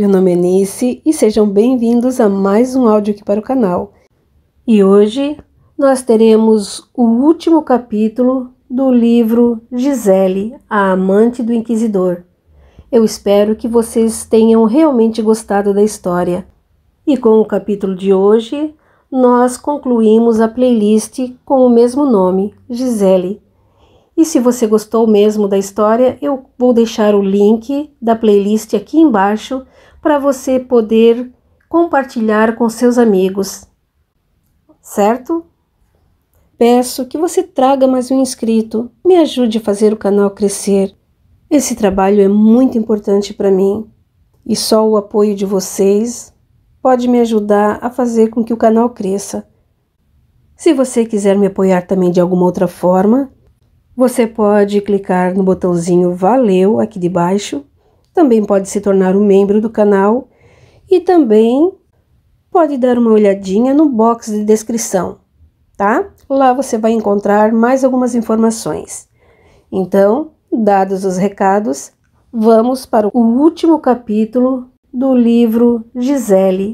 Meu nome é Nice e sejam bem-vindos a mais um áudio aqui para o canal. E hoje nós teremos o último capítulo do livro Gisele, a amante do Inquisidor. Eu espero que vocês tenham realmente gostado da história. E com o capítulo de hoje, nós concluímos a playlist com o mesmo nome, Gisele. E se você gostou mesmo da história, eu vou deixar o link da playlist aqui embaixo para você poder compartilhar com seus amigos, certo? Peço que você traga mais um inscrito, me ajude a fazer o canal crescer. Esse trabalho é muito importante para mim e só o apoio de vocês pode me ajudar a fazer com que o canal cresça. Se você quiser me apoiar também de alguma outra forma, você pode clicar no botãozinho Valeu aqui de baixo, também pode se tornar um membro do canal e também pode dar uma olhadinha no box de descrição, tá? Lá você vai encontrar mais algumas informações. Então, dados os recados, vamos para o último capítulo do livro Gisele.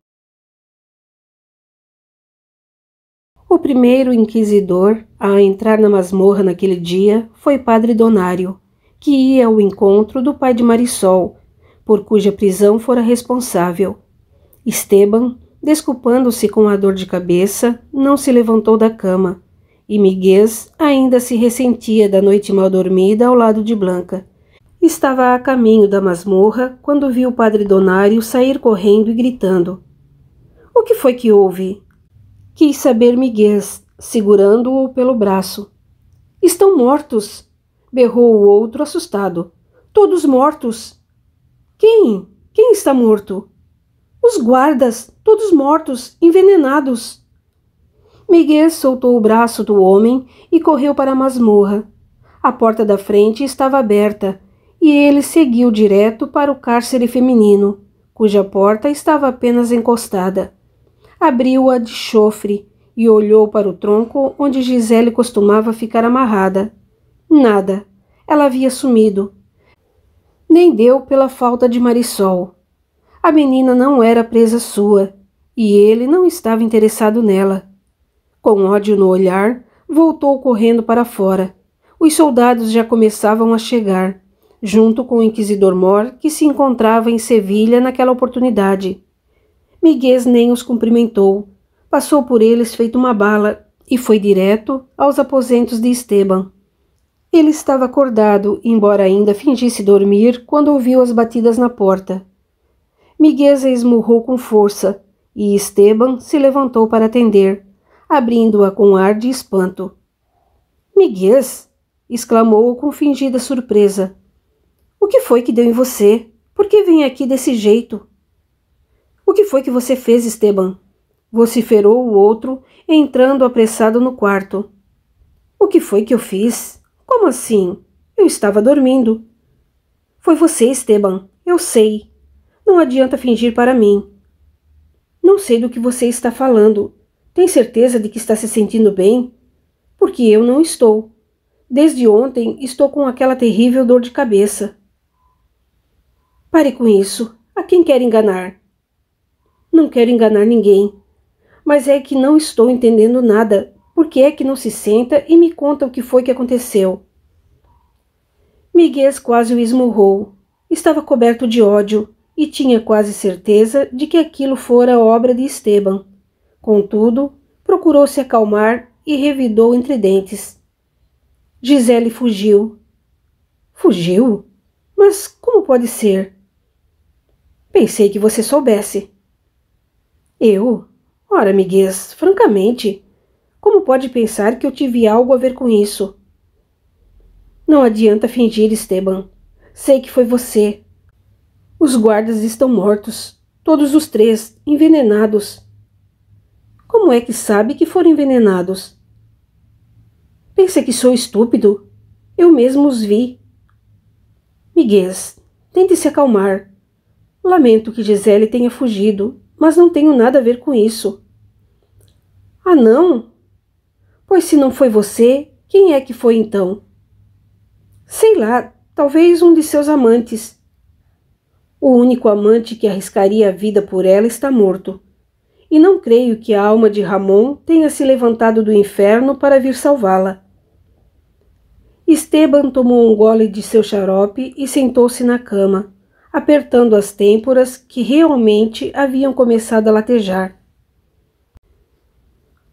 O primeiro inquisidor a entrar na masmorra naquele dia foi Padre Donário, que ia ao encontro do pai de Marisol, por cuja prisão fora responsável. Esteban, desculpando-se com a dor de cabeça, não se levantou da cama, e Miguel ainda se ressentia da noite mal dormida ao lado de Blanca. Estava a caminho da masmorra quando viu o Padre Donário sair correndo e gritando. — O que foi que houve? Quis saber Miguel, segurando-o pelo braço. — Estão mortos! Berrou o outro assustado. — Todos mortos! — Quem? Quem está morto? — Os guardas, todos mortos, envenenados! Miguel soltou o braço do homem e correu para a masmorra. A porta da frente estava aberta e ele seguiu direto para o cárcere feminino, cuja porta estava apenas encostada. Abriu-a de chofre e olhou para o tronco onde Gisele costumava ficar amarrada. Nada. Ela havia sumido. Nem deu pela falta de Marisol. A menina não era presa sua, e ele não estava interessado nela. Com ódio no olhar, voltou correndo para fora. Os soldados já começavam a chegar, junto com o inquisidor Mor, que se encontrava em Sevilha naquela oportunidade. Miguel nem os cumprimentou, passou por eles feito uma bala e foi direto aos aposentos de Esteban. Ele estava acordado, embora ainda fingisse dormir, quando ouviu as batidas na porta. Miguel a esmurrou com força e Esteban se levantou para atender, abrindo-a com ar de espanto. — Miguel! Exclamou com fingida surpresa. — O que foi que deu em você? Por que vem aqui desse jeito? — O que foi que você fez, Esteban? Vociferou o outro, entrando apressado no quarto. — O que foi que eu fiz? Como assim? Eu estava dormindo. — Foi você, Esteban. Eu sei. Não adianta fingir para mim. — Não sei do que você está falando. Tem certeza de que está se sentindo bem? Porque eu não estou. Desde ontem estou com aquela terrível dor de cabeça. — Pare com isso. A quem quer enganar? — Não quero enganar ninguém. Mas é que não estou entendendo nada. Por que é que não se senta e me conta o que foi que aconteceu? Miguel quase o esmurrou. Estava coberto de ódio e tinha quase certeza de que aquilo fora obra de Esteban. Contudo, procurou se acalmar e revidou entre dentes. Gisele fugiu. — Fugiu? Mas como pode ser? — Pensei que você soubesse. — Eu? Ora, Miguel, francamente, como pode pensar que eu tive algo a ver com isso? — Não adianta fingir, Esteban. Sei que foi você. Os guardas estão mortos, todos os três, envenenados. — Como é que sabe que foram envenenados? — Pensa que sou estúpido? Eu mesmo os vi. — Miguel, tente se acalmar. Lamento que Gisele tenha fugido, mas não tenho nada a ver com isso. — Ah, não? Pois se não foi você, quem é que foi então? — Sei lá, talvez um de seus amantes. O único amante que arriscaria a vida por ela está morto. E não creio que a alma de Ramon tenha se levantado do inferno para vir salvá-la. Esteban tomou um gole de seu xarope e sentou-se na cama, apertando as têmporas que realmente haviam começado a latejar.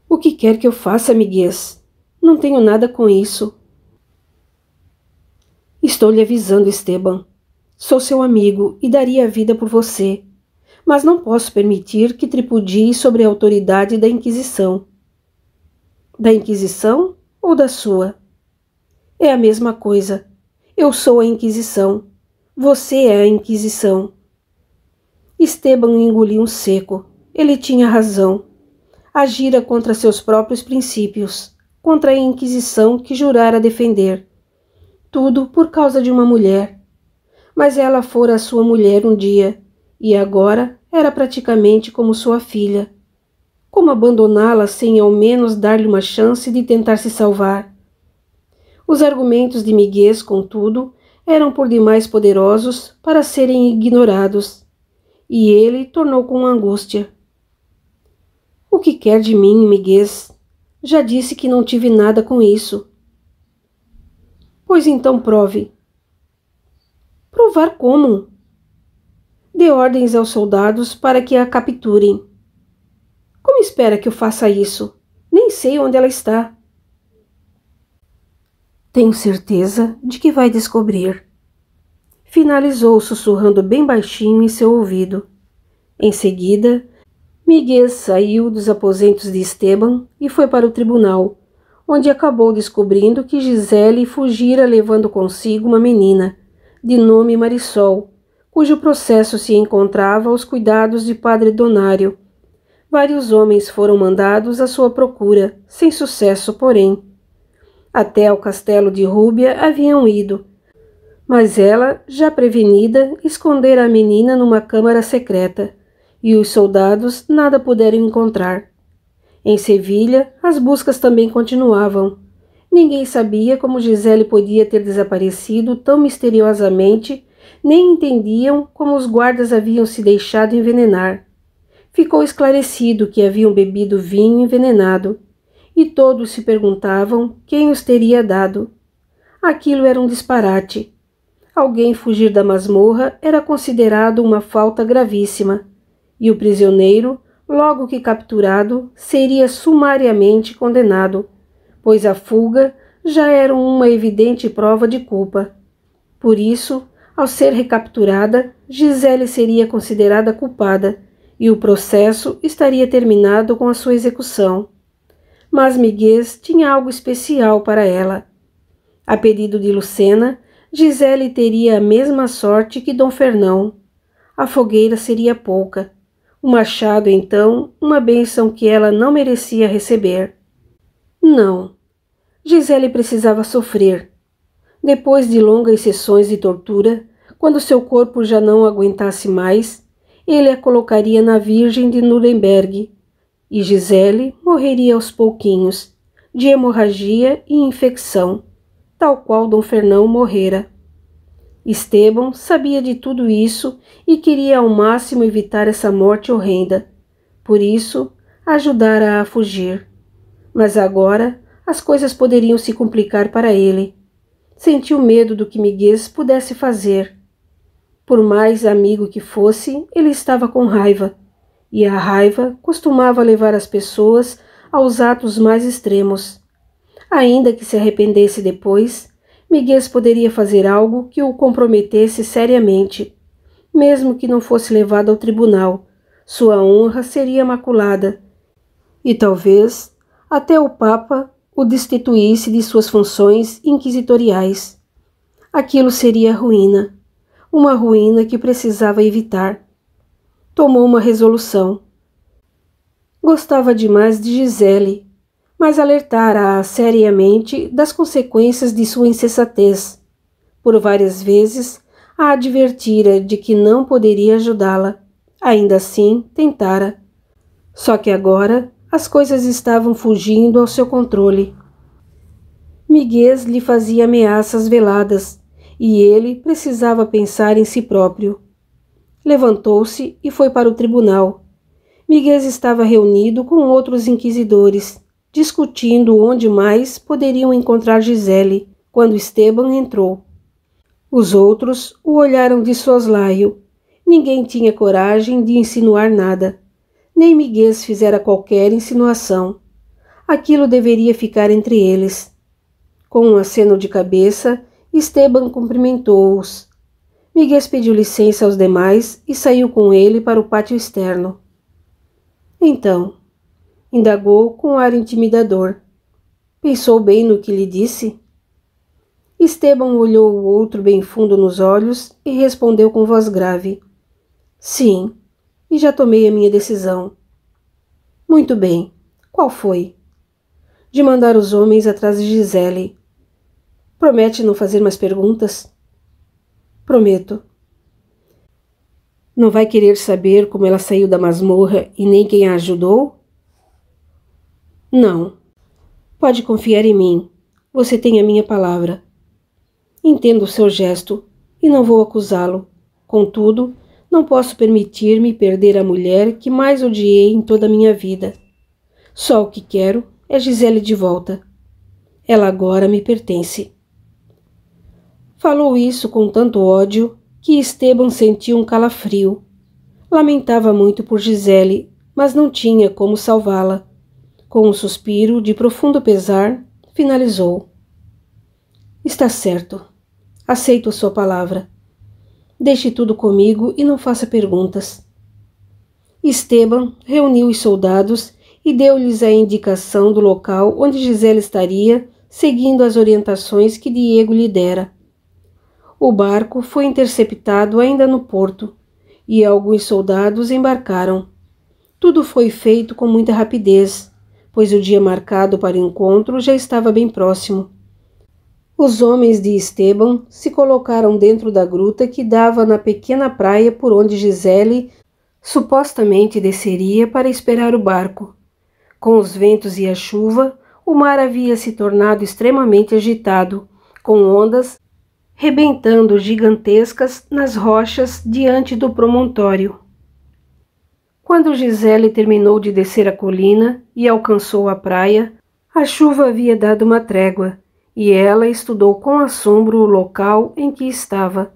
O que quer que eu faça, amiguês? Não tenho nada com isso. Estou lhe avisando, Esteban. Sou seu amigo e daria a vida por você, mas não posso permitir que tripudie sobre a autoridade da Inquisição. Da Inquisição ou da sua? É a mesma coisa. Eu sou a Inquisição. Você é a Inquisição. Esteban engoliu um seco. Ele tinha razão. Agira contra seus próprios princípios, contra a Inquisição que jurara defender. Tudo por causa de uma mulher. Mas ela fora sua mulher um dia, e agora era praticamente como sua filha. Como abandoná-la sem ao menos dar-lhe uma chance de tentar se salvar? Os argumentos de Miguel, contudo, eram por demais poderosos para serem ignorados, e ele tornou com angústia. O que quer de mim, Miguel? Já disse que não tive nada com isso. Pois então prove. Provar como? Dê ordens aos soldados para que a capturem. Como espera que eu faça isso? Nem sei onde ela está. Tenho certeza de que vai descobrir. Finalizou sussurrando bem baixinho em seu ouvido. Em seguida, Miguel saiu dos aposentos de Esteban e foi para o tribunal, onde acabou descobrindo que Gisele fugira levando consigo uma menina, de nome Marisol, cujo processo se encontrava aos cuidados de Padre Donário. Vários homens foram mandados à sua procura, sem sucesso, porém. Até ao castelo de Rúbia haviam ido, mas ela, já prevenida, escondera a menina numa câmara secreta, e os soldados nada puderam encontrar. Em Sevilha, as buscas também continuavam. Ninguém sabia como Gisele podia ter desaparecido tão misteriosamente, nem entendiam como os guardas haviam se deixado envenenar. Ficou esclarecido que haviam bebido vinho envenenado, e todos se perguntavam quem os teria dado. Aquilo era um disparate. Alguém fugir da masmorra era considerado uma falta gravíssima, e o prisioneiro, logo que capturado, seria sumariamente condenado, pois a fuga já era uma evidente prova de culpa. Por isso, ao ser recapturada, Gisele seria considerada culpada e o processo estaria terminado com a sua execução. Mas Miguel tinha algo especial para ela. A pedido de Lucena, Gisele teria a mesma sorte que Dom Fernão. A fogueira seria pouca. O machado, então, uma bênção que ela não merecia receber. Não. Gisele precisava sofrer. Depois de longas sessões de tortura, quando seu corpo já não aguentasse mais, ele a colocaria na Virgem de Nuremberg, e Gisele morreria aos pouquinhos, de hemorragia e infecção, tal qual Dom Fernão morrera. Esteban sabia de tudo isso e queria ao máximo evitar essa morte horrenda. Por isso, ajudara a fugir. Mas agora as coisas poderiam se complicar para ele. Sentiu medo do que Miguel pudesse fazer. Por mais amigo que fosse, ele estava com raiva, e a raiva costumava levar as pessoas aos atos mais extremos. Ainda que se arrependesse depois, Miguel poderia fazer algo que o comprometesse seriamente. Mesmo que não fosse levado ao tribunal, sua honra seria maculada, e talvez até o Papa o destituísse de suas funções inquisitoriais. Aquilo seria ruína, uma ruína que precisava evitar. Tomou uma resolução. Gostava demais de Gisele, mas alertara-a seriamente das consequências de sua insensatez. Por várias vezes a advertira de que não poderia ajudá-la. Ainda assim, tentara. Só que agora as coisas estavam fugindo ao seu controle. Miguel lhe fazia ameaças veladas, e ele precisava pensar em si próprio. Levantou-se e foi para o tribunal. Miguel estava reunido com outros inquisidores, discutindo onde mais poderiam encontrar Gisele, quando Esteban entrou. Os outros o olharam de soslaio. Ninguém tinha coragem de insinuar nada. Nem Miguel fizera qualquer insinuação. Aquilo deveria ficar entre eles. Com um aceno de cabeça, Esteban cumprimentou-os. Miguel pediu licença aos demais e saiu com ele para o pátio externo. Então, indagou com ar intimidador. Pensou bem no que lhe disse? Esteban olhou o outro bem fundo nos olhos e respondeu com voz grave. Sim, e já tomei a minha decisão. Muito bem. Qual foi? De mandar os homens atrás de Gisele. Promete não fazer mais perguntas? Prometo. Não vai querer saber como ela saiu da masmorra e nem quem a ajudou? Não. Pode confiar em mim. Você tem a minha palavra. Entendo o seu gesto e não vou acusá-lo. Contudo, não posso permitir-me perder a mulher que mais odiei em toda a minha vida. Só o que quero é Gisele de volta. Ela agora me pertence. Falou isso com tanto ódio que Esteban sentiu um calafrio. Lamentava muito por Gisele, mas não tinha como salvá-la. Com um suspiro de profundo pesar, finalizou. Está certo. Aceito a sua palavra. Deixe tudo comigo e não faça perguntas. Esteban reuniu os soldados e deu-lhes a indicação do local onde Gisele estaria, seguindo as orientações que Diego lhe dera. O barco foi interceptado ainda no porto, e alguns soldados embarcaram. Tudo foi feito com muita rapidez, pois o dia marcado para o encontro já estava bem próximo. Os homens de Esteban se colocaram dentro da gruta que dava na pequena praia por onde Gisele supostamente desceria para esperar o barco. Com os ventos e a chuva, o mar havia se tornado extremamente agitado, com ondas rebentando gigantescas nas rochas diante do promontório. Quando Gisele terminou de descer a colina e alcançou a praia, a chuva havia dado uma trégua, e ela estudou com assombro o local em que estava.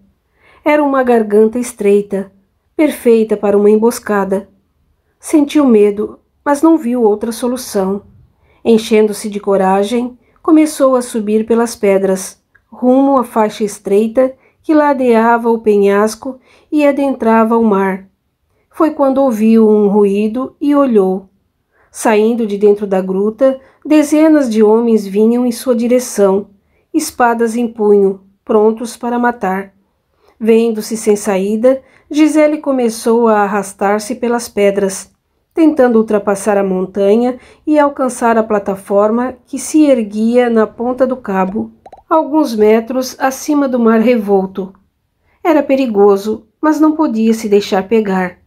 Era uma garganta estreita, perfeita para uma emboscada. Sentiu medo, mas não viu outra solução. Enchendo-se de coragem, começou a subir pelas pedras, rumo à faixa estreita que ladeava o penhasco e adentrava o mar. Foi quando ouviu um ruído e olhou. Saindo de dentro da gruta, dezenas de homens vinham em sua direção, espadas em punho, prontos para matar. Vendo-se sem saída, Gisele começou a arrastar-se pelas pedras, tentando ultrapassar a montanha e alcançar a plataforma que se erguia na ponta do cabo, alguns metros acima do mar revolto. Era perigoso, mas não podia se deixar pegar.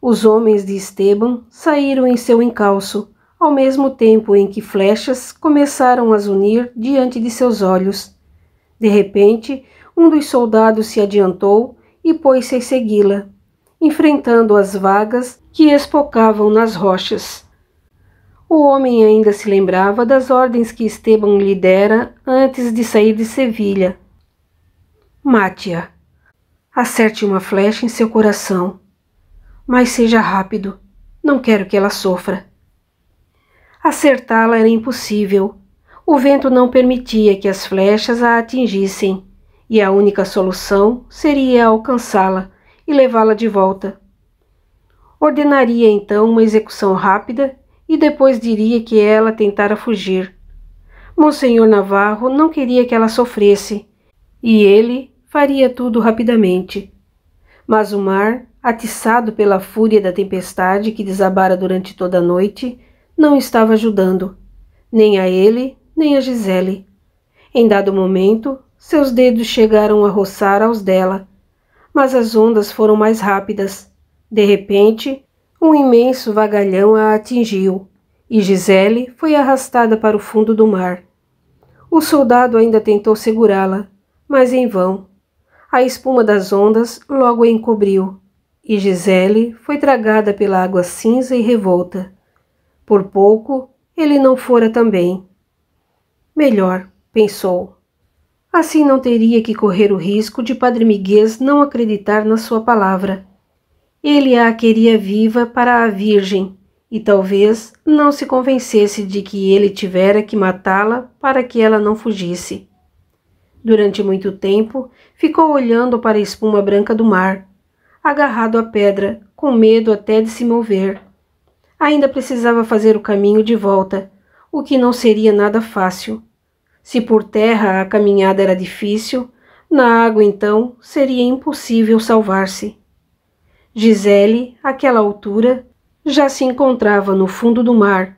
Os homens de Esteban saíram em seu encalço, ao mesmo tempo em que flechas começaram a zunir diante de seus olhos. De repente, um dos soldados se adiantou e pôs-se a segui-la, enfrentando as vagas que espocavam nas rochas. O homem ainda se lembrava das ordens que Esteban lhe dera antes de sair de Sevilha. Mate-a. Acerte uma flecha em seu coração. Mas seja rápido. Não quero que ela sofra. Acertá-la era impossível. O vento não permitia que as flechas a atingissem, e a única solução seria alcançá-la e levá-la de volta. Ordenaria então uma execução rápida e depois diria que ela tentara fugir. Monsenhor Navarro não queria que ela sofresse, e ele faria tudo rapidamente. Mas o mar, atiçado pela fúria da tempestade que desabara durante toda a noite, não estava ajudando, nem a ele, nem a Gisele. Em dado momento, seus dedos chegaram a roçar aos dela, mas as ondas foram mais rápidas. De repente, um imenso vagalhão a atingiu, e Gisele foi arrastada para o fundo do mar. O soldado ainda tentou segurá-la, mas em vão. A espuma das ondas logo a encobriu. e Gisele foi tragada pela água cinza e revolta. Por pouco, ele não fora também. Melhor, pensou. Assim não teria que correr o risco de Padre Miguel não acreditar na sua palavra. Ele a queria viva para a Virgem, e talvez não se convencesse de que ele tivera que matá-la para que ela não fugisse. Durante muito tempo, ficou olhando para a espuma branca do mar, agarrado à pedra, com medo até de se mover. Ainda precisava fazer o caminho de volta, o que não seria nada fácil. Se por terra a caminhada era difícil, na água então seria impossível salvar-se. Gisele, àquela altura, já se encontrava no fundo do mar,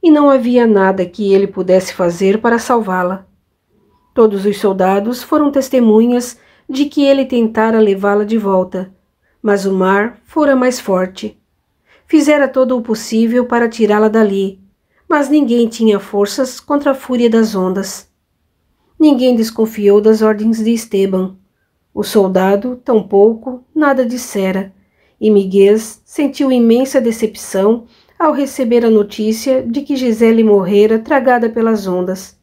e não havia nada que ele pudesse fazer para salvá-la. Todos os soldados foram testemunhas de que ele tentara levá-la de volta, mas o mar fora mais forte. Fizera todo o possível para tirá-la dali, mas ninguém tinha forças contra a fúria das ondas. Ninguém desconfiou das ordens de Esteban. O soldado, tampouco, nada dissera, e Miguel sentiu imensa decepção ao receber a notícia de que Gisele morrera tragada pelas ondas.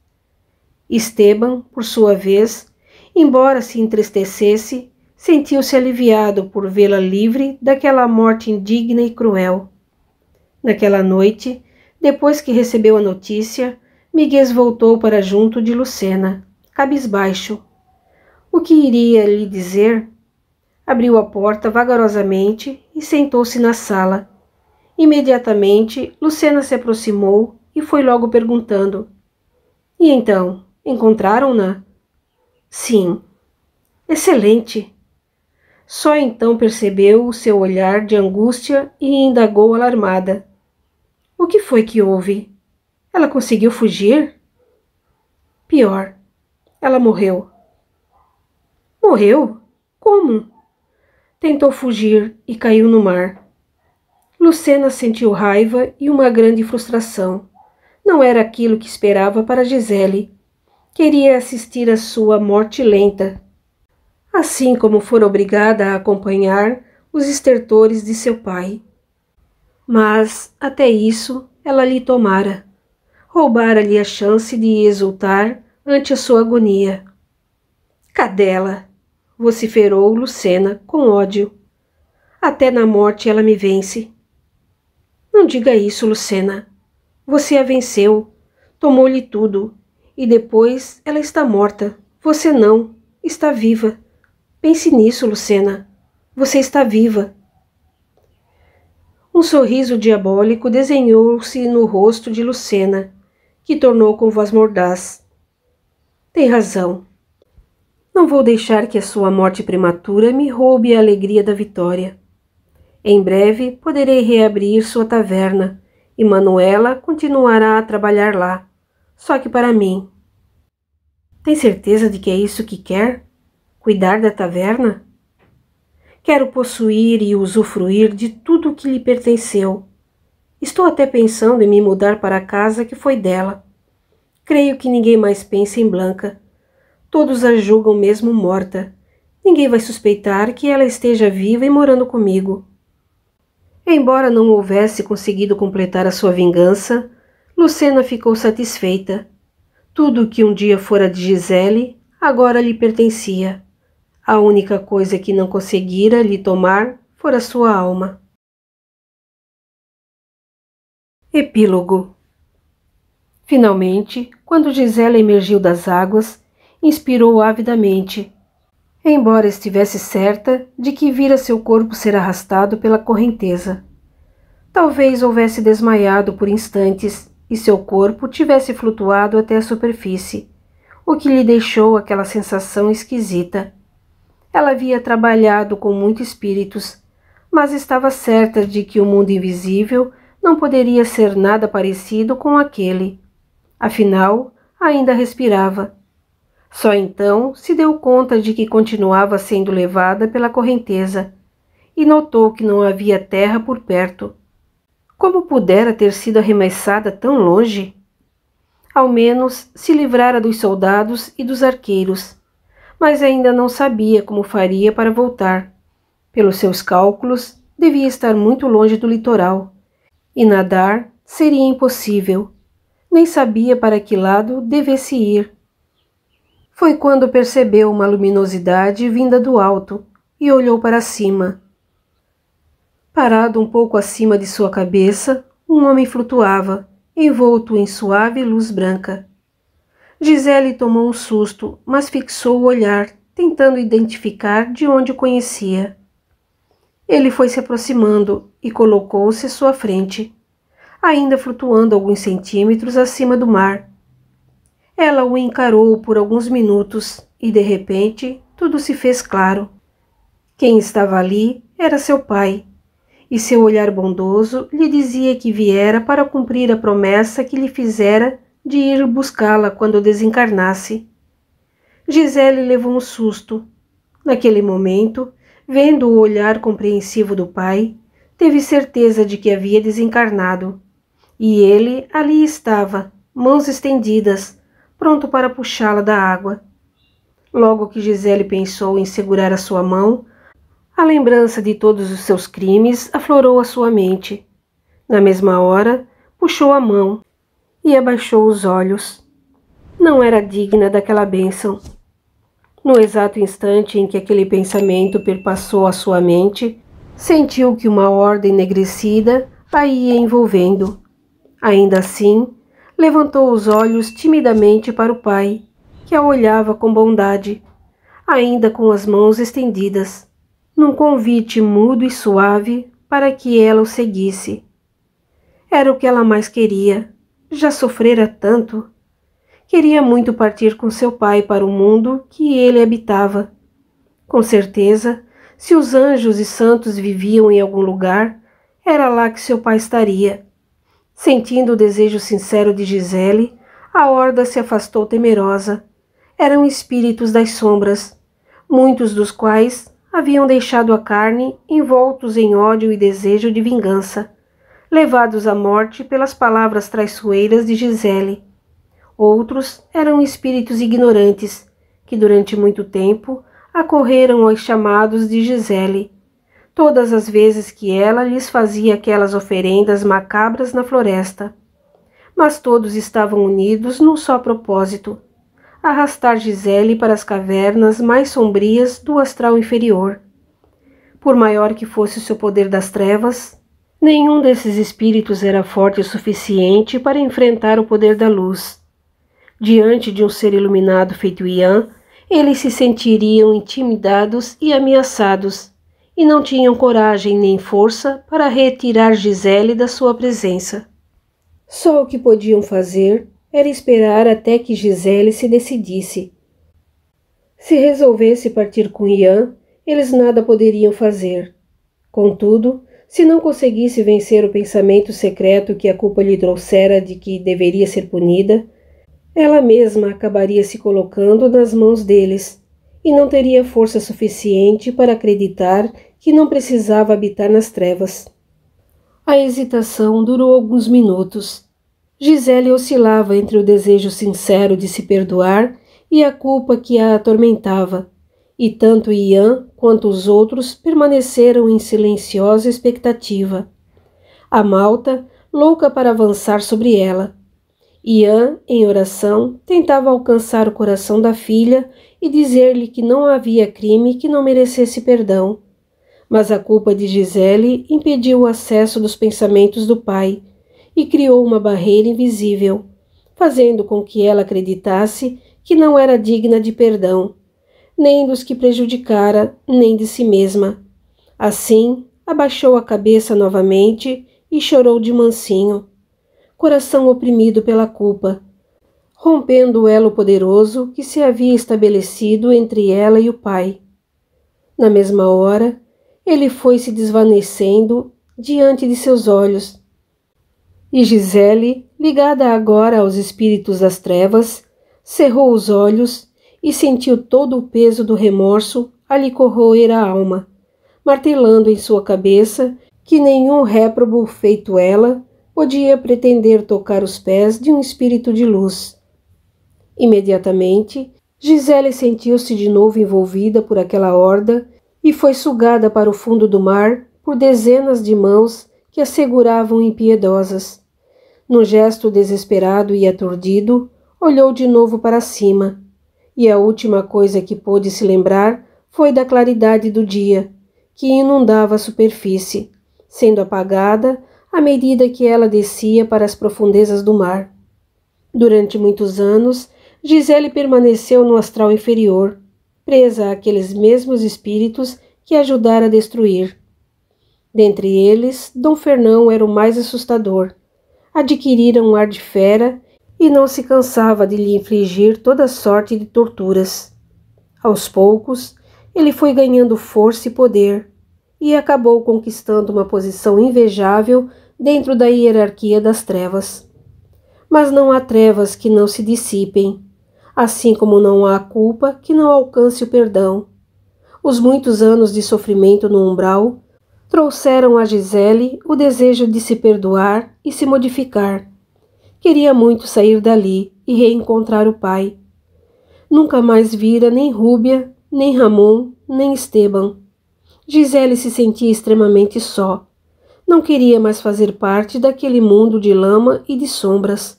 Esteban, por sua vez, embora se entristecesse, sentiu-se aliviado por vê-la livre daquela morte indigna e cruel. Naquela noite, depois que recebeu a notícia, Miguel voltou para junto de Lucena, cabisbaixo. O que iria lhe dizer? Abriu a porta vagarosamente e sentou-se na sala. Imediatamente, Lucena se aproximou e foi logo perguntando: "E então, encontraram-na?" "Sim." "Excelente." Só então percebeu o seu olhar de angústia e indagou alarmada: "O que foi que houve? Ela conseguiu fugir?" "Pior. Ela morreu." "Morreu? Como?" "Tentou fugir e caiu no mar." Lucena sentiu raiva e uma grande frustração. Não era aquilo que esperava para Gisele. Queria assistir à sua morte lenta, assim como fora obrigada a acompanhar os estertores de seu pai. Mas, até isso, ela lhe tomara. Roubara-lhe a chance de exultar ante a sua agonia. "Cadela!" vociferou Lucena com ódio. "Até na morte ela me vence." "Não diga isso, Lucena. Você a venceu, tomou-lhe tudo, e depois ela está morta. Você não, está viva. Pense nisso, Lucena. Você está viva." Um sorriso diabólico desenhou-se no rosto de Lucena, que tornou com voz mordaz: "Tem razão. Não vou deixar que a sua morte prematura me roube a alegria da vitória. Em breve poderei reabrir sua taverna, e Manuela continuará a trabalhar lá, só que para mim." "Tem certeza de que é isso que quer? Cuidar da taverna?" "Quero possuir e usufruir de tudo o que lhe pertenceu. Estou até pensando em me mudar para a casa que foi dela. Creio que ninguém mais pensa em Blanca. Todos a julgam mesmo morta. Ninguém vai suspeitar que ela esteja viva e morando comigo." Embora não houvesse conseguido completar a sua vingança, Lucena ficou satisfeita. Tudo o que um dia fora de Gisele, agora lhe pertencia. A única coisa que não conseguira lhe tomar fora sua alma. Epílogo. Finalmente, quando Gisela emergiu das águas, inspirou avidamente, embora estivesse certa de que vira seu corpo ser arrastado pela correnteza. Talvez houvesse desmaiado por instantes e seu corpo tivesse flutuado até a superfície, o que lhe deixou aquela sensação esquisita. Ela havia trabalhado com muitos espíritos, mas estava certa de que o mundo invisível não poderia ser nada parecido com aquele. Afinal, ainda respirava. Só então se deu conta de que continuava sendo levada pela correnteza e notou que não havia terra por perto. Como pudera ter sido arremessada tão longe? Ao menos se livrara dos soldados e dos arqueiros, mas ainda não sabia como faria para voltar. Pelos seus cálculos, devia estar muito longe do litoral, e nadar seria impossível. Nem sabia para que lado devesse ir. Foi quando percebeu uma luminosidade vinda do alto e olhou para cima. Parado um pouco acima de sua cabeça, um homem flutuava, envolto em suave luz branca. Gisele tomou um susto, mas fixou o olhar, tentando identificar de onde o conhecia. Ele foi se aproximando e colocou-se à sua frente, ainda flutuando alguns centímetros acima do mar. Ela o encarou por alguns minutos e, de repente, tudo se fez claro. Quem estava ali era seu pai, e seu olhar bondoso lhe dizia que viera para cumprir a promessa que lhe fizera de ir buscá-la quando desencarnasse. Gisele levou um susto. Naquele momento, vendo o olhar compreensivo do pai, teve certeza de que havia desencarnado. E ele ali estava, mãos estendidas, pronto para puxá-la da água. Logo que Gisele pensou em segurar a sua mão, a lembrança de todos os seus crimes aflorou a sua mente. Na mesma hora, puxou a mão e abaixou os olhos. Não era digna daquela bênção. No exato instante em que aquele pensamento perpassou a sua mente, sentiu que uma horda enegrecida a ia envolvendo. Ainda assim, levantou os olhos timidamente para o pai, que a olhava com bondade, ainda com as mãos estendidas, num convite mudo e suave para que ela o seguisse. Era o que ela mais queria, já sofrera tanto. Queria muito partir com seu pai para o mundo que ele habitava. Com certeza, se os anjos e santos viviam em algum lugar, era lá que seu pai estaria. Sentindo o desejo sincero de Gisele, a horda se afastou temerosa. Eram espíritos das sombras, muitos dos quais haviam deixado a carne envoltos em ódio e desejo de vingança, levados à morte pelas palavras traiçoeiras de Gisele. Outros eram espíritos ignorantes, que durante muito tempo acorreram aos chamados de Gisele, todas as vezes que ela lhes fazia aquelas oferendas macabras na floresta. Mas todos estavam unidos num só propósito: arrastar Gisele para as cavernas mais sombrias do astral inferior. Por maior que fosse o seu poder das trevas, nenhum desses espíritos era forte o suficiente para enfrentar o poder da luz. Diante de um ser iluminado feito Ian, eles se sentiriam intimidados e ameaçados, e não tinham coragem nem força para retirar Gisele da sua presença. Só o que podiam fazer era esperar até que Gisele se decidisse. Se resolvesse partir com Ian, eles nada poderiam fazer. Contudo, se não conseguisse vencer o pensamento secreto que a culpa lhe trouxera de que deveria ser punida, ela mesma acabaria se colocando nas mãos deles, e não teria força suficiente para acreditar que não precisava habitar nas trevas. A hesitação durou alguns minutos. Gisele oscilava entre o desejo sincero de se perdoar e a culpa que a atormentava, e tanto Ian quanto os outros permaneceram em silenciosa expectativa. A malta, louca para avançar sobre ela. Ian, em oração, tentava alcançar o coração da filha e dizer-lhe que não havia crime que não merecesse perdão. Mas a culpa de Gisele impediu o acesso dos pensamentos do pai e criou uma barreira invisível, fazendo com que ela acreditasse que não era digna de perdão, nem dos que prejudicara, nem de si mesma. Assim, abaixou a cabeça novamente e chorou de mansinho, coração oprimido pela culpa, rompendo o elo poderoso que se havia estabelecido entre ela e o pai. Na mesma hora, ele foi se desvanecendo diante de seus olhos, e Gisele, ligada agora aos espíritos das trevas, cerrou os olhos e sentiu todo o peso do remorso a lhe corroer a alma, martelando em sua cabeça que nenhum réprobo feito ela podia pretender tocar os pés de um espírito de luz. Imediatamente, Gisele sentiu-se de novo envolvida por aquela horda e foi sugada para o fundo do mar por dezenas de mãos que a seguravam impiedosas. Num gesto desesperado e aturdido, olhou de novo para cima, e a última coisa que pôde se lembrar foi da claridade do dia, que inundava a superfície, sendo apagada à medida que ela descia para as profundezas do mar. Durante muitos anos, Gisele permaneceu no astral inferior, presa àqueles mesmos espíritos que a ajudara a destruir. Dentre eles, Dom Fernão era o mais assustador. Adquirira um ar de fera e não se cansava de lhe infligir toda sorte de torturas. Aos poucos, ele foi ganhando força e poder, e acabou conquistando uma posição invejável dentro da hierarquia das trevas. Mas não há trevas que não se dissipem, assim como não há culpa que não alcance o perdão. Os muitos anos de sofrimento no umbral trouxeram a Gisele o desejo de se perdoar e se modificar. Queria muito sair dali e reencontrar o pai. Nunca mais vira nem Rúbia, nem Ramon, nem Esteban. Gisele se sentia extremamente só. Não queria mais fazer parte daquele mundo de lama e de sombras.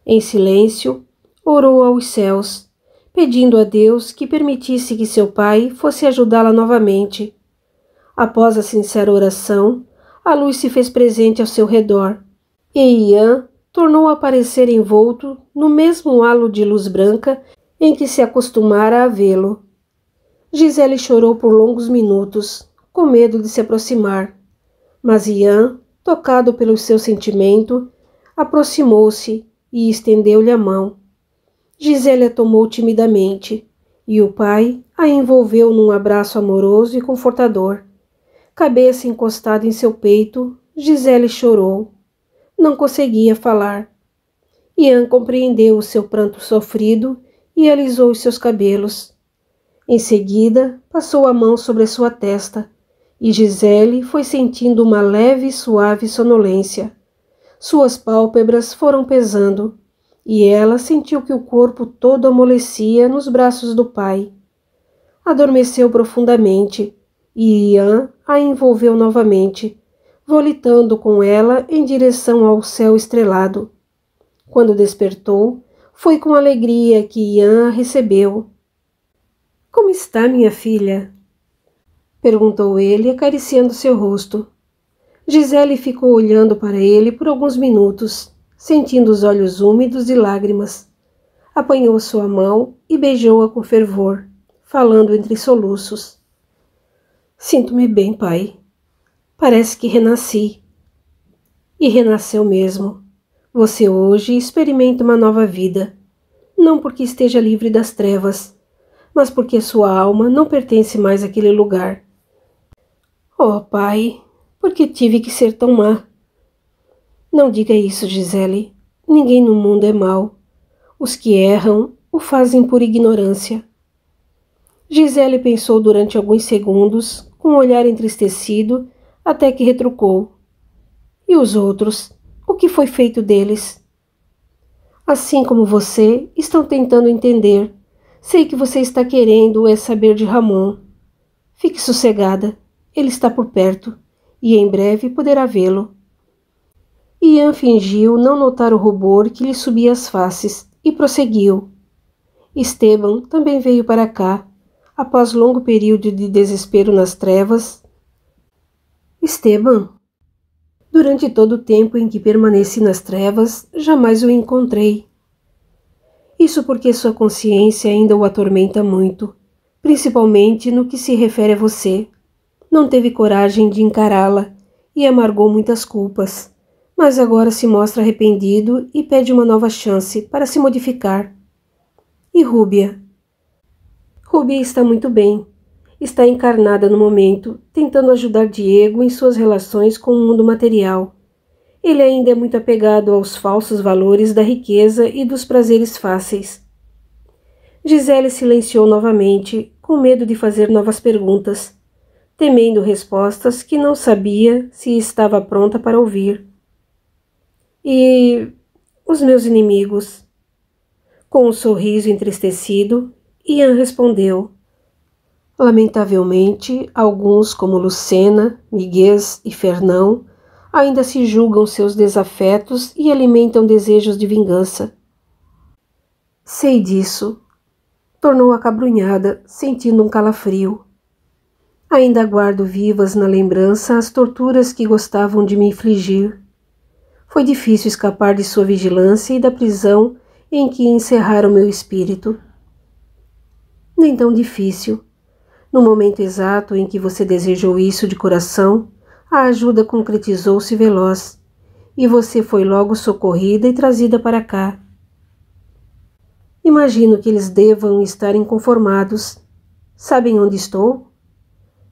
Em silêncio, orou aos céus, pedindo a Deus que permitisse que seu pai fosse ajudá-la novamente. Após a sincera oração, a luz se fez presente ao seu redor, e Ian tornou a aparecer envolto no mesmo halo de luz branca em que se acostumara a vê-lo. Gisele chorou por longos minutos, com medo de se aproximar, mas Ian, tocado pelo seu sentimento, aproximou-se e estendeu-lhe a mão. Gisele a tomou timidamente, e o pai a envolveu num abraço amoroso e confortador. Cabeça encostada em seu peito, Gisele chorou. Não conseguia falar. Ian compreendeu o seu pranto sofrido e alisou os seus cabelos. Em seguida, passou a mão sobre a sua testa, e Gisele foi sentindo uma leve e suave sonolência. Suas pálpebras foram pesando, e ela sentiu que o corpo todo amolecia nos braços do pai. Adormeceu profundamente, e Ian a envolveu novamente, volitando com ela em direção ao céu estrelado. Quando despertou, foi com alegria que Ian a recebeu. — Como está, minha filha? Perguntou ele, acariciando seu rosto. Gisele ficou olhando para ele por alguns minutos, sentindo os olhos úmidos de lágrimas. Apanhou sua mão e beijou-a com fervor, falando entre soluços. — Sinto-me bem, pai. Parece que renasci. E renasceu mesmo. Você hoje experimenta uma nova vida, não porque esteja livre das trevas, mas porque sua alma não pertence mais àquele lugar. Oh, pai, por que tive que ser tão má? Não diga isso, Gisele. Ninguém no mundo é mau. Os que erram o fazem por ignorância. Gisele pensou durante alguns segundos, com um olhar entristecido, até que retrucou. E os outros? O que foi feito deles? Assim como você, estão tentando entender. Sei que você está querendo saber de Ramon. Fique sossegada. Ele está por perto, e em breve poderá vê-lo. Ian fingiu não notar o rubor que lhe subia às faces, e prosseguiu. Esteban também veio para cá, após longo período de desespero nas trevas. Esteban? Durante todo o tempo em que permaneci nas trevas, jamais o encontrei. Isso porque sua consciência ainda o atormenta muito, principalmente no que se refere a você. Não teve coragem de encará-la e amargou muitas culpas, mas agora se mostra arrependido e pede uma nova chance para se modificar. E Rúbia? Rúbia está muito bem. Está encarnada no momento, tentando ajudar Diego em suas relações com o mundo material. Ele ainda é muito apegado aos falsos valores da riqueza e dos prazeres fáceis. Gisele silenciou novamente, com medo de fazer novas perguntas, temendo respostas que não sabia se estava pronta para ouvir. E os meus inimigos? Com um sorriso entristecido, Ian respondeu. Lamentavelmente, alguns, como Lucena, Miguel e Fernão, ainda se julgam seus desafetos e alimentam desejos de vingança. Sei disso, tornou acabrunhada, sentindo um calafrio. Ainda guardo vivas na lembrança as torturas que gostavam de me infligir. Foi difícil escapar de sua vigilância e da prisão em que encerraram meu espírito. Nem tão difícil. No momento exato em que você desejou isso de coração, a ajuda concretizou-se veloz, e você foi logo socorrida e trazida para cá. Imagino que eles devam estar inconformados. Sabem onde estou?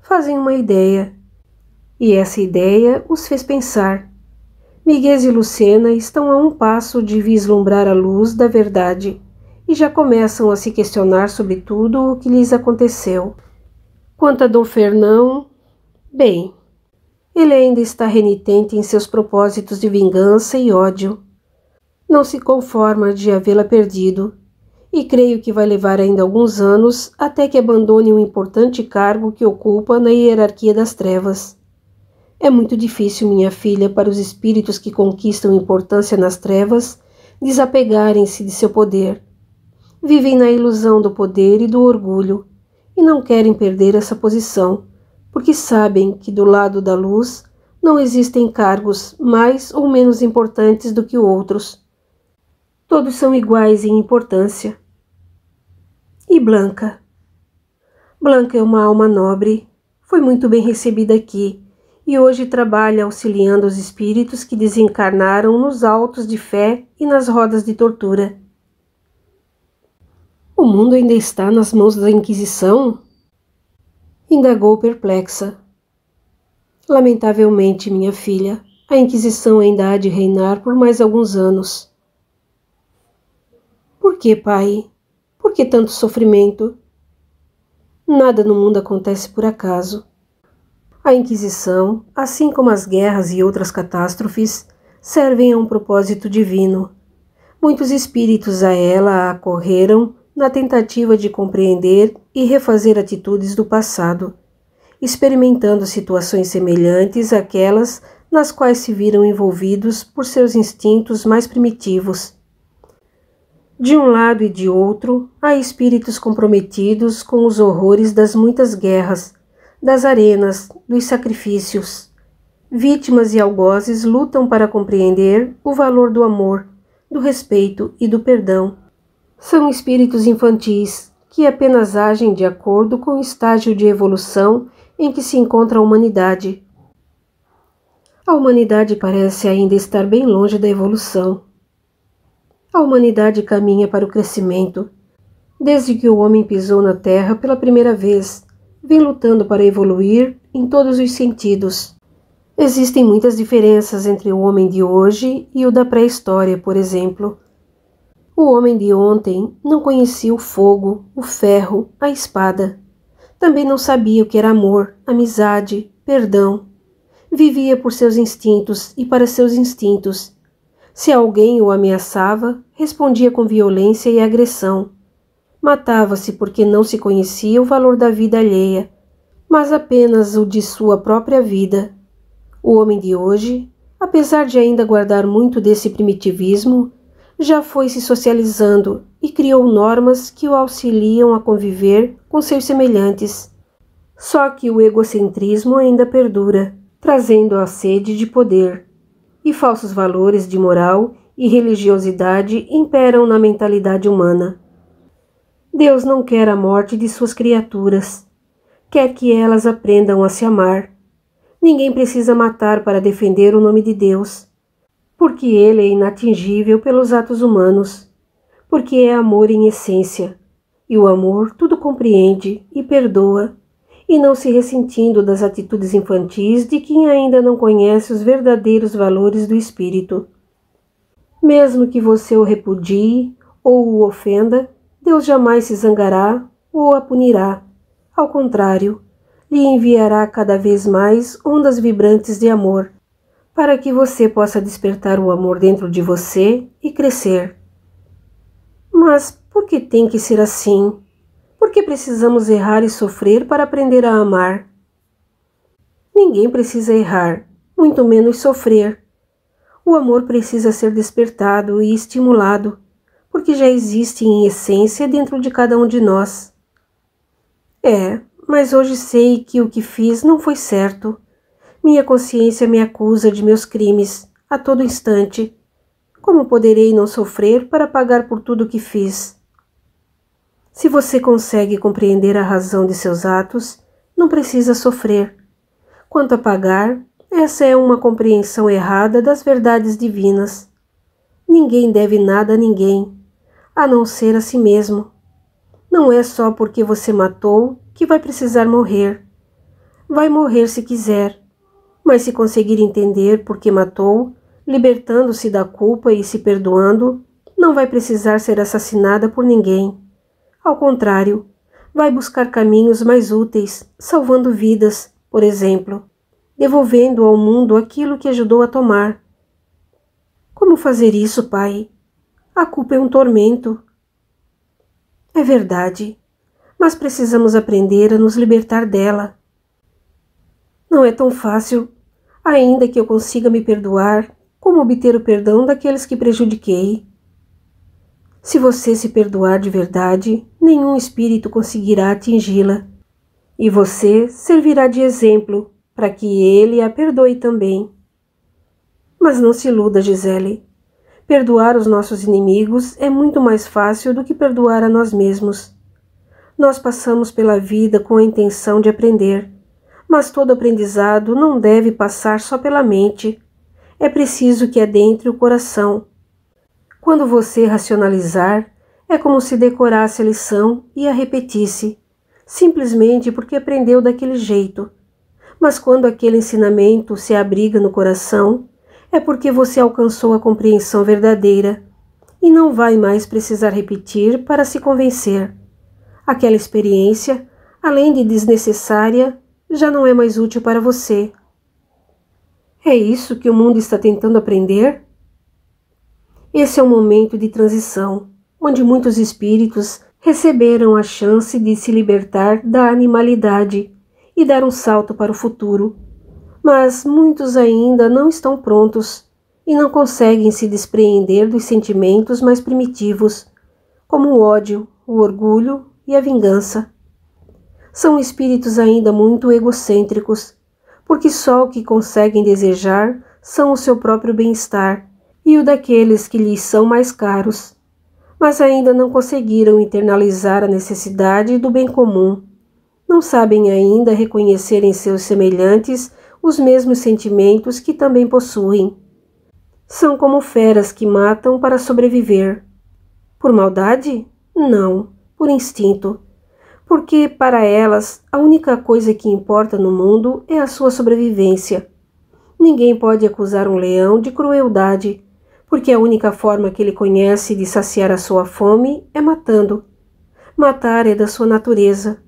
Fazem uma ideia, e essa ideia os fez pensar. Miguel e Lucena estão a um passo de vislumbrar a luz da verdade e já começam a se questionar sobre tudo o que lhes aconteceu. Quanto a Dom Fernão, bem, ele ainda está renitente em seus propósitos de vingança e ódio. Não se conforma de havê-la perdido, e creio que vai levar ainda alguns anos até que abandone um importante cargo que ocupa na hierarquia das trevas. É muito difícil, minha filha, para os espíritos que conquistam importância nas trevas desapegarem-se de seu poder. Vivem na ilusão do poder e do orgulho, e não querem perder essa posição, porque sabem que do lado da luz não existem cargos mais ou menos importantes do que outros. Todos são iguais em importância. E Blanca? Blanca é uma alma nobre, foi muito bem recebida aqui, e hoje trabalha auxiliando os espíritos que desencarnaram nos autos de fé e nas rodas de tortura. O mundo ainda está nas mãos da Inquisição? Indagou perplexa. Lamentavelmente, minha filha, a Inquisição ainda há de reinar por mais alguns anos. Por que, pai? Por que tanto sofrimento? Nada no mundo acontece por acaso. A Inquisição, assim como as guerras e outras catástrofes, servem a um propósito divino. Muitos espíritos a ela acorreram na tentativa de compreender e refazer atitudes do passado, experimentando situações semelhantes àquelas nas quais se viram envolvidos por seus instintos mais primitivos. De um lado e de outro, há espíritos comprometidos com os horrores das muitas guerras, das arenas, dos sacrifícios. Vítimas e algozes lutam para compreender o valor do amor, do respeito e do perdão. São espíritos infantis que apenas agem de acordo com o estágio de evolução em que se encontra a humanidade. A humanidade parece ainda estar bem longe da evolução. A humanidade caminha para o crescimento. Desde que o homem pisou na Terra pela primeira vez, vem lutando para evoluir em todos os sentidos. Existem muitas diferenças entre o homem de hoje e o da pré-história, por exemplo. O homem de ontem não conhecia o fogo, o ferro, a espada. Também não sabia o que era amor, amizade, perdão. Vivia por seus instintos e para seus instintos. Se alguém o ameaçava, respondia com violência e agressão. Matava-se porque não se conhecia o valor da vida alheia, mas apenas o de sua própria vida. O homem de hoje, apesar de ainda guardar muito desse primitivismo, já foi se socializando e criou normas que o auxiliam a conviver com seus semelhantes. Só que o egocentrismo ainda perdura, trazendo a sede de poder, e falsos valores de moral e religiosidade imperam na mentalidade humana. Deus não quer a morte de suas criaturas. Quer que elas aprendam a se amar. Ninguém precisa matar para defender o nome de Deus, porque ele é inatingível pelos atos humanos, porque é amor em essência, e o amor tudo compreende e perdoa, e não se ressentindo das atitudes infantis de quem ainda não conhece os verdadeiros valores do espírito. Mesmo que você o repudie ou o ofenda, Deus jamais se zangará ou a punirá. Ao contrário, lhe enviará cada vez mais ondas vibrantes de amor, para que você possa despertar o amor dentro de você e crescer. Mas por que tem que ser assim? Por que precisamos errar e sofrer para aprender a amar? Ninguém precisa errar, muito menos sofrer. O amor precisa ser despertado e estimulado, porque já existe em essência dentro de cada um de nós. Mas hoje sei que o que fiz não foi certo. Minha consciência me acusa de meus crimes a todo instante. Como poderei não sofrer para pagar por tudo o que fiz? Se você consegue compreender a razão de seus atos, não precisa sofrer. Quanto a pagar, essa é uma compreensão errada das verdades divinas. Ninguém deve nada a ninguém, a não ser a si mesmo. Não é só porque você matou que vai precisar morrer. Vai morrer se quiser, mas se conseguir entender por que matou, libertando-se da culpa e se perdoando, não vai precisar ser assassinada por ninguém. Ao contrário, vai buscar caminhos mais úteis, salvando vidas, por exemplo, devolvendo ao mundo aquilo que ajudou a tomar. Como fazer isso, pai? A culpa é um tormento. É verdade, mas precisamos aprender a nos libertar dela. Não é tão fácil, ainda que eu consiga me perdoar, como obter o perdão daqueles que prejudiquei. Se você se perdoar de verdade, nenhum espírito conseguirá atingi-la, e você servirá de exemplo para que ele a perdoe também. Mas não se iluda, Gisele. Perdoar os nossos inimigos é muito mais fácil do que perdoar a nós mesmos. Nós passamos pela vida com a intenção de aprender, mas todo aprendizado não deve passar só pela mente. É preciso que adentre o coração. Quando você racionalizar, é como se decorasse a lição e a repetisse, simplesmente porque aprendeu daquele jeito. Mas quando aquele ensinamento se abriga no coração, é porque você alcançou a compreensão verdadeira e não vai mais precisar repetir para se convencer. Aquela experiência, além de desnecessária, já não é mais útil para você. É isso que o mundo está tentando aprender? Esse é um momento de transição, onde muitos espíritos receberam a chance de se libertar da animalidade e dar um salto para o futuro. Mas muitos ainda não estão prontos e não conseguem se despreender dos sentimentos mais primitivos, como o ódio, o orgulho e a vingança. São espíritos ainda muito egocêntricos, porque só o que conseguem desejar são o seu próprio bem-estar e o daqueles que lhes são mais caros, mas ainda não conseguiram internalizar a necessidade do bem comum. Não sabem ainda reconhecer em seus semelhantes os mesmos sentimentos que também possuem. São como feras que matam para sobreviver. Por maldade? Não, por instinto. Porque, para elas, a única coisa que importa no mundo é a sua sobrevivência. Ninguém pode acusar um leão de crueldade, porque a única forma que ele conhece de saciar a sua fome é matando. Matar é da sua natureza.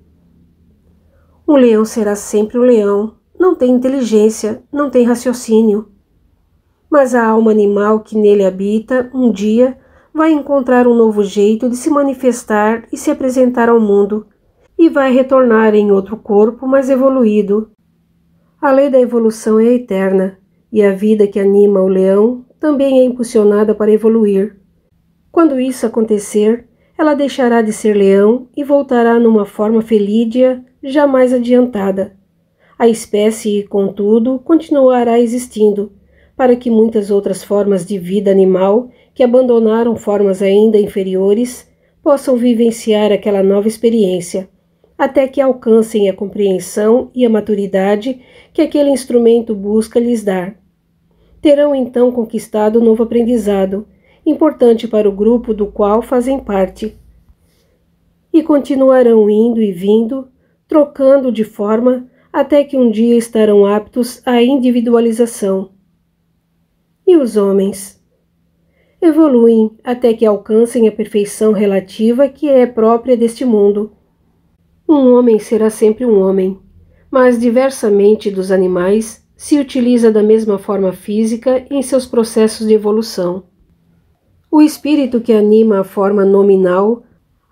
Um leão será sempre um leão. Não tem inteligência, não tem raciocínio. Mas a alma animal que nele habita, um dia, vai encontrar um novo jeito de se manifestar e se apresentar ao mundo, e vai retornar em outro corpo mais evoluído. A lei da evolução é eterna, e a vida que anima o leão também é impulsionada para evoluir. Quando isso acontecer, ela deixará de ser leão e voltará numa forma felídea jamais adiantada. A espécie, contudo, continuará existindo, para que muitas outras formas de vida animal que abandonaram formas ainda inferiores possam vivenciar aquela nova experiência, até que alcancem a compreensão e a maturidade que aquele instrumento busca lhes dar. Terão então conquistado novo aprendizado, importante para o grupo do qual fazem parte, e continuarão indo e vindo, trocando de forma, até que um dia estarão aptos à individualização. E os homens? Evoluem até que alcancem a perfeição relativa que é própria deste mundo. Um homem será sempre um homem, mas diversamente dos animais, se utiliza da mesma forma física em seus processos de evolução. O espírito que anima a forma nominal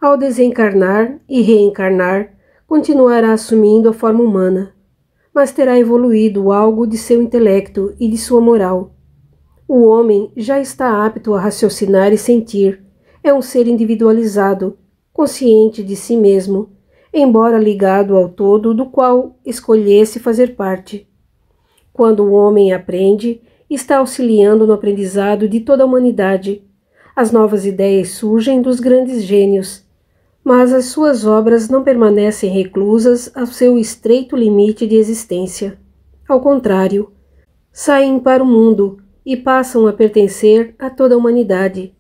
Ao desencarnar e reencarnar, continuará assumindo a forma humana, mas terá evoluído algo de seu intelecto e de sua moral. O homem já está apto a raciocinar e sentir, é um ser individualizado, consciente de si mesmo, embora ligado ao todo do qual escolhesse fazer parte. Quando o homem aprende, está auxiliando no aprendizado de toda a humanidade. As novas ideias surgem dos grandes gênios, mas as suas obras não permanecem reclusas ao seu estreito limite de existência. Ao contrário, saem para o mundo e passam a pertencer a toda a humanidade.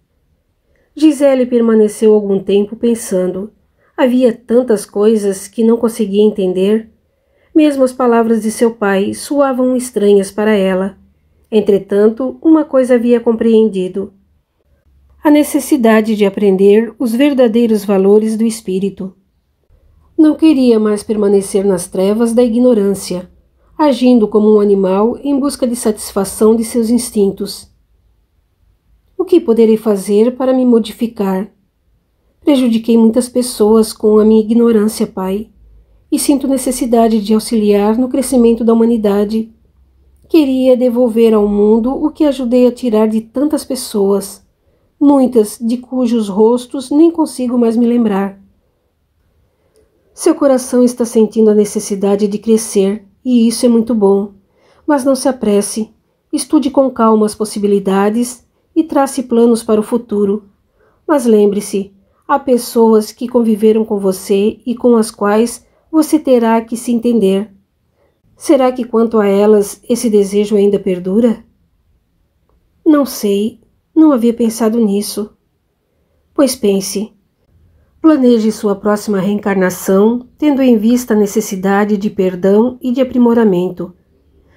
Gisele permaneceu algum tempo pensando. Havia tantas coisas que não conseguia entender. Mesmo as palavras de seu pai soavam estranhas para ela. Entretanto, uma coisa havia compreendido: a necessidade de aprender os verdadeiros valores do espírito. Não queria mais permanecer nas trevas da ignorância, agindo como um animal em busca de satisfação de seus instintos. O que poderei fazer para me modificar? Prejudiquei muitas pessoas com a minha ignorância, pai, e sinto necessidade de auxiliar no crescimento da humanidade. Queria devolver ao mundo o que ajudei a tirar de tantas pessoas, muitas de cujos rostos nem consigo mais me lembrar. Seu coração está sentindo a necessidade de crescer, e isso é muito bom. Mas não se apresse, estude com calma as possibilidades e trace planos para o futuro. Mas lembre-se, há pessoas que conviveram com você e com as quais você terá que se entender. Será que quanto a elas esse desejo ainda perdura? Não sei. Não havia pensado nisso. Pois pense. Planeje sua próxima reencarnação, tendo em vista a necessidade de perdão e de aprimoramento.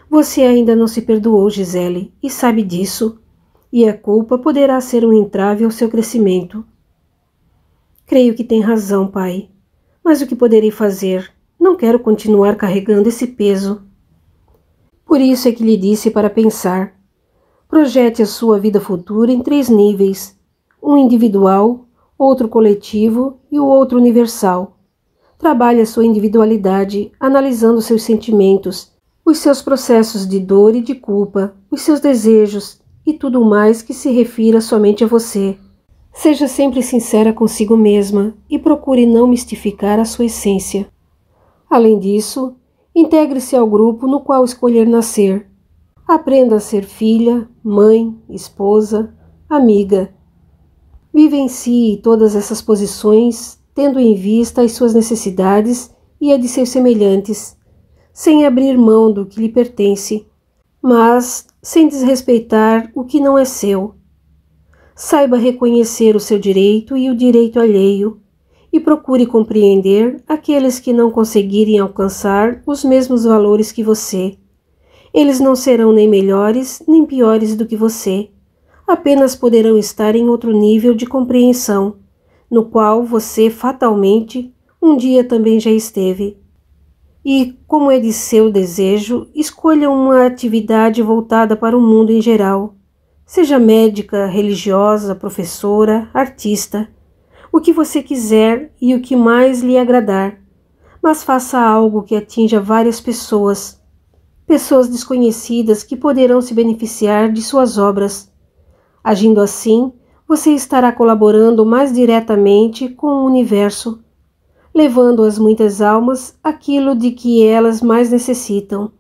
Você ainda não se perdoou, Gisele, e sabe disso, e a culpa poderá ser um entrave ao seu crescimento. Creio que tem razão, pai. Mas o que poderei fazer? Não quero continuar carregando esse peso. Por isso é que lhe disse para pensar. Projete a sua vida futura em 3 níveis, um individual, outro coletivo e o outro universal. Trabalhe a sua individualidade, analisando seus sentimentos, os seus processos de dor e de culpa, os seus desejos e tudo mais que se refira somente a você. Seja sempre sincera consigo mesma e procure não mistificar a sua essência. Além disso, integre-se ao grupo no qual escolher nascer. Aprenda a ser filha, mãe, esposa, amiga. Vivencie todas essas posições, tendo em vista as suas necessidades e a de seus semelhantes, sem abrir mão do que lhe pertence, mas sem desrespeitar o que não é seu. Saiba reconhecer o seu direito e o direito alheio, e procure compreender aqueles que não conseguirem alcançar os mesmos valores que você. Eles não serão nem melhores nem piores do que você, apenas poderão estar em outro nível de compreensão, no qual você fatalmente um dia também já esteve. E, como é de seu desejo, escolha uma atividade voltada para o mundo em geral. Seja médica, religiosa, professora, artista, o que você quiser e o que mais lhe agradar, mas faça algo que atinja várias pessoas desconhecidas que poderão se beneficiar de suas obras. Agindo assim, você estará colaborando mais diretamente com o universo, levando às muitas almas aquilo de que elas mais necessitam: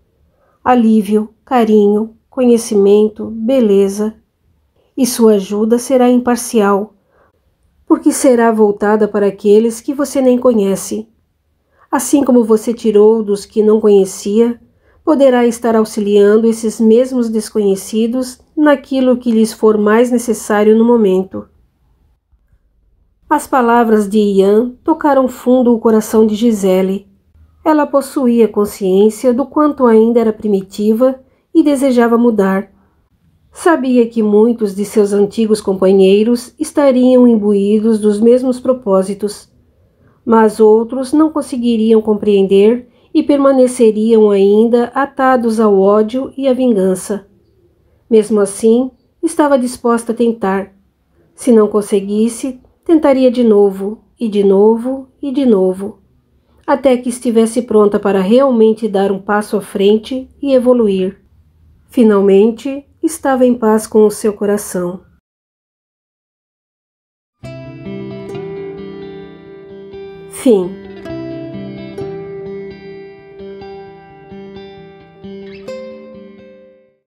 alívio, carinho, conhecimento, beleza. E sua ajuda será imparcial, porque será voltada para aqueles que você nem conhece. Assim como você tirou dos que não conhecia, poderá estar auxiliando esses mesmos desconhecidos naquilo que lhes for mais necessário no momento. As palavras de Ian tocaram fundo o coração de Gisele. Ela possuía consciência do quanto ainda era primitiva e desejava mudar. Sabia que muitos de seus antigos companheiros estariam imbuídos dos mesmos propósitos, mas outros não conseguiriam compreender e permaneceriam ainda atados ao ódio e à vingança. Mesmo assim, estava disposta a tentar. Se não conseguisse, tentaria de novo, e de novo e de novo, até que estivesse pronta para realmente dar um passo à frente e evoluir. Finalmente, estava em paz com o seu coração. Fim.